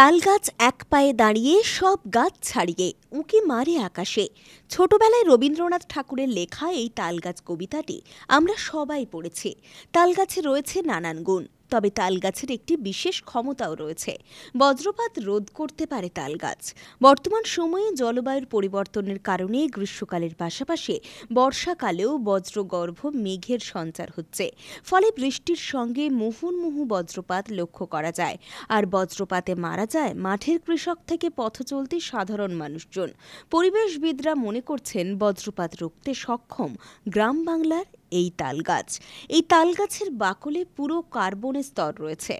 তাল গাছ এক পায়ে দাঁড়িয়ে সব গাছ ছাড়িয়ে উঁকি মারে আকাশে। ছোটবেলায় রবীন্দ্রনাথ ঠাকুরের লেখা এই তালগাছ কবিতাটি আমরা সবাই পড়েছি। তালগাছে রয়েছে নানান গুণ, তবে তালগাছের একটি বিশেষ ক্ষমতাও রয়েছে। বজ্রপাত রোধ করতে পারে তালগাছ। বর্তমান সময়ে জলবায়ুর পরিবর্তনের কারণে গ্রীষ্মকালের পাশাপাশি বর্ষাকালেও বজ্রগর্ভ মেঘের সঞ্চার হচ্ছে। ফলে বৃষ্টির সঙ্গে মুহুর্মুহু বজ্রপাত লক্ষ্য করা যায়। আর বজ্রপাতে মারা যায় মাঠের কৃষক থেকে পথ চলতি সাধারণ মানুষজন। পরিবেশবিদরা মনে করছেন বজ্রপাত রুখতে সক্ষম গ্রাম বাংলার এই তালগাছ। এই তালগাছের বাকলে পুরো কার্বনের স্তর রয়েছে,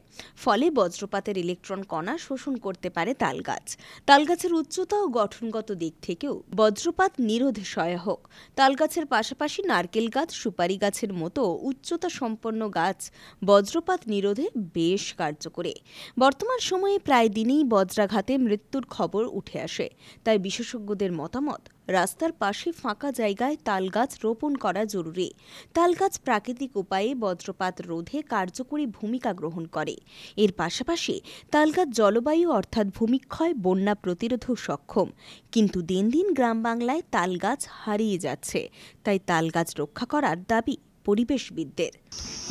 ফলে বজ্রপাতের ইলেকট্রন কণা শোষণ করতে পারে তালগাছ। তালগাছের উচ্চতা ও গঠনগত দিক থেকেও বজ্রপাত নিরোধে সহায়ক। তালগাছের পাশাপাশি নারকেল গাছ, সুপারি গাছের মতো উচ্চতা সম্পন্ন গাছ বজ্রপাত নিরোধে বেশ কার্যকরী। বর্তমান সময়ে প্রায় দিনেই বজ্রাঘাতে মৃত্যুর খবর উঠে আসে। তাই বিশেষজ্ঞদের মতামত, রাস্তার পাশে ফাঁকা জায়গায় তালগাছ রোপণ করা জরুরি। তালগাছ প্রাকৃতিক উপায়ে বজ্রপাত রোধে কার্যকরী ভূমিকা গ্রহণ করে। এর পাশাপাশি তালগাছ জলবায়ু অর্থাৎ ভূমিক্ষয়, বন্যা প্রতিরোধেও সক্ষম। কিন্তু দিন দিন গ্রাম বাংলায় তালগাছ হারিয়ে যাচ্ছে। তাই তালগাছ রক্ষা করার দাবি পরিবেশবিদদের।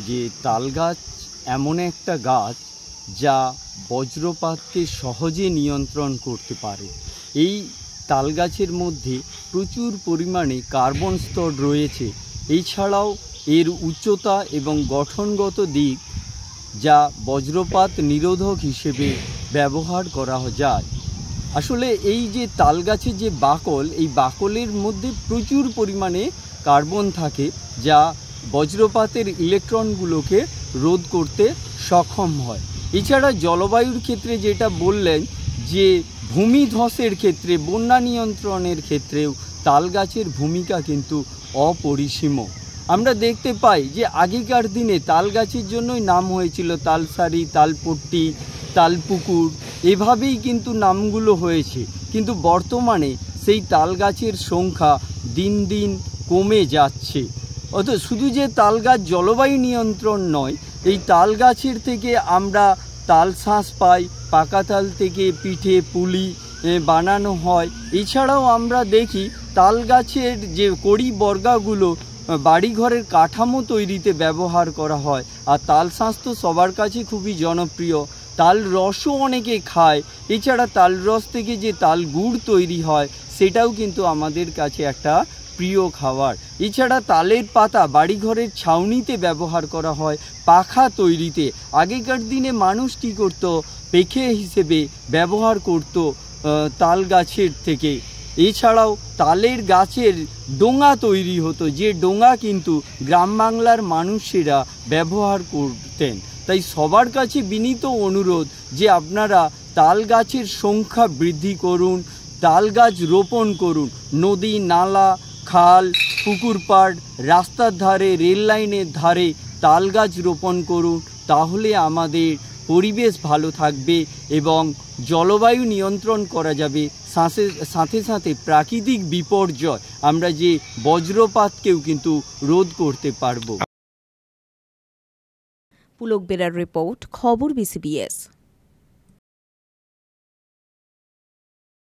যে তালগাছ এমন একটা গাছ যা বজ্রপাতকে সহজে নিয়ন্ত্রণ করতে পারে। এই তালগাছের মধ্যে প্রচুর পরিমাণে কার্বন স্তর রয়েছে। এছাড়াও এর উচ্চতা এবং গঠনগত দিক যা বজ্রপাত নিরোধক হিসেবে ব্যবহার করা যায়। আসলে এই যে তালগাছের যে বাকল, এই বাকলের মধ্যে প্রচুর পরিমাণে কার্বন থাকে যা বজ্রপাতের ইলেকট্রনগুলোকে রোধ করতে সক্ষম হয়। এছাড়া জলবায়ুর ক্ষেত্রে যেটা বললেন যে ভূমিধসের ক্ষেত্রে, বন্যা নিয়ন্ত্রণের ক্ষেত্রেও তালগাছের ভূমিকা কিন্তু অপরিসীম। আমরা দেখতে পাই যে আগেকার দিনে তালগাছের জন্যই নাম হয়েছিল তালসারি, তালপট্টি, তালপুকুর, এভাবেই কিন্তু নামগুলো হয়েছে। কিন্তু বর্তমানে সেই তালগাছের সংখ্যা দিন দিন কমে যাচ্ছে। অথচ শুধু যে তালগাছ জলবায়ু নিয়ন্ত্রণ নয়, এই তালগাছের থেকে আমরা তাল শাঁস পাই, পাকা তাল থেকে পিঠে পুলি বানানো হয়। এছাড়াও আমরা দেখি তাল গাছের যে কড়ি বর্গাগুলো বাড়িঘরের কাঠামো তৈরিতে ব্যবহার করা হয়। আর তাল শাঁস তো সবার কাছে খুবই জনপ্রিয়। তাল রসও অনেকে খায়। এছাড়া তাল রস থেকে যে তাল গুড় তৈরি হয় সেটাও কিন্তু আমাদের কাছে একটা প্রিয় খাবার। এছাড়া তালের পাতা বাড়িঘরের ছাউনিতে ব্যবহার করা হয় পাখা তৈরিতে। আগেকার দিনে মানুষ কী করত, পেখে হিসেবে ব্যবহার করত তাল গাছের থেকে। এছাড়াও তালের গাছের ডোঙা তৈরি হতো, যে ডোঙা কিন্তু গ্রাম বাংলার মানুষেরা ব্যবহার করতেন। তাই সবার কাছে বিনীত অনুরোধ যে আপনারা তাল গাছের সংখ্যা বৃদ্ধি করুন, তাল গাছ রোপণ করুন। নদী, নালা, খাল, পুকুর পাড়, রাস্তার ধারে, রেল লাইনের ধারে তাল গাছ রোপণ করুন। তাহলে আমাদের পরিবেশ ভালো থাকবে এবং জলবায়ু নিয়ন্ত্রণ করা যাবে। সাথে সাথে প্রাকৃতিক বিপর্যয়, আমরা যে বজ্রপাতকেও কিন্তু রোধ করতে পারব। পুলক বেরার রিপোর্ট, খবর BCBS।